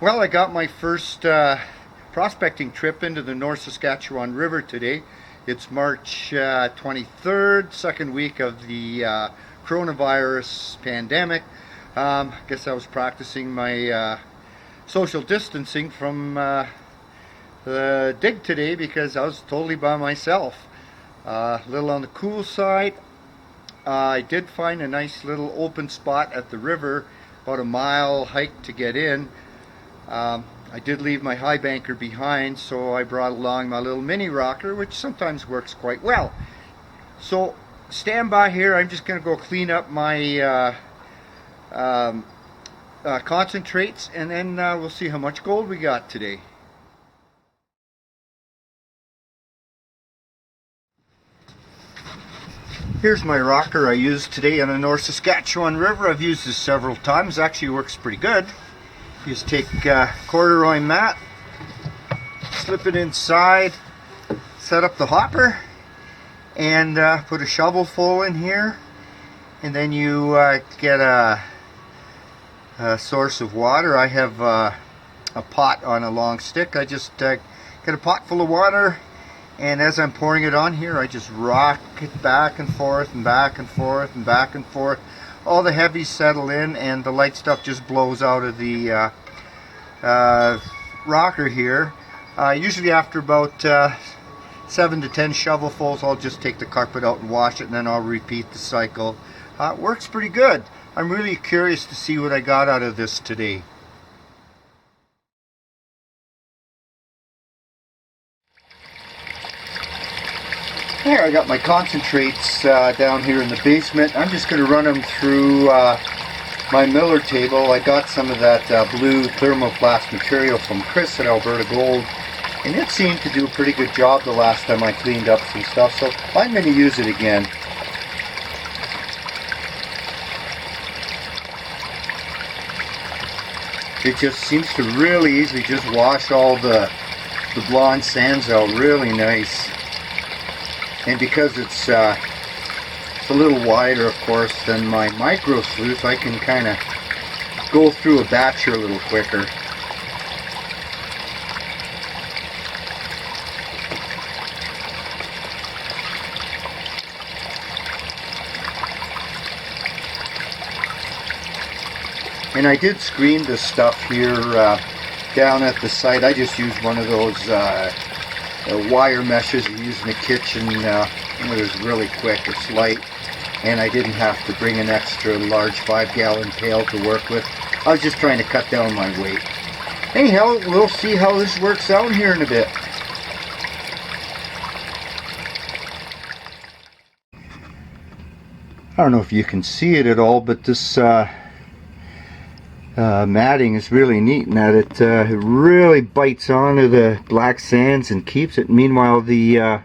Well, I got my first prospecting trip into the North Saskatchewan River today. It's March 23rd, second week of the coronavirus pandemic. I guess I was practicing my social distancing from the dig today because I was totally by myself. A little on the cool side. I did find a nice little open spot at the river, about a mile hike to get in. I did leave my high banker behind, so I brought along my little mini rocker, which sometimes works quite well. So stand by here. I'm just going to go clean up my concentrates, and then we'll see how much gold we got today. Here's my rocker I used today on the North Saskatchewan River. I've used this several times. Actually works pretty good. You just take corduroy mat, slip it inside, set up the hopper, and put a shovel full in here, and then you get a source of water. I have a pot on a long stick. I just get a pot full of water, and as I'm pouring it on here, I just rock it back and forth and back and forth and back and forth. All the heavies settle in and the light stuff just blows out of the rocker here. Usually after about 7 to 10 shovelfuls, I'll just take the carpet out and wash it, and then I'll repeat the cycle. It works pretty good. I'm really curious to see what I got out of this today. There, I got my concentrates down here in the basement. I'm just going to run them through my miller table. I got some of that blue thermoplast material from Chris at Alberta Gold, and it seemed to do a pretty good job the last time I cleaned up some stuff, so I'm going to use it again. It just seems to really easily just wash all the blonde sands out really nice. And because it's a little wider, of course, than my micro sleuth, I can kind of go through a batcher a little quicker. And I did screen this stuff here down at the site. I just used one of those wire meshes you use in the kitchen. It was really quick, it's light, and I didn't have to bring an extra large 5-gallon pail to work with. I was just trying to cut down my weight. Anyhow, we'll see how this works out here in a bit. I don't know if you can see it at all, but this matting is really neat in that it really bites onto the black sands and keeps it. Meanwhile, the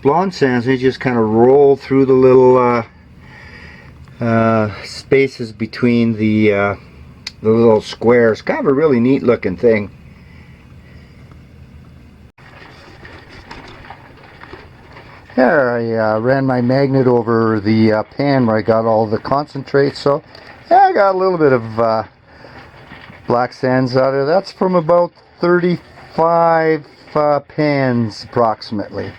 blonde sands, they just kind of roll through the little spaces between the little squares. Kind of a really neat looking thing. There, I ran my magnet over the pan where I got all the concentrates, so yeah, I got a little bit of black sands out of it. That's from about 35 pans approximately.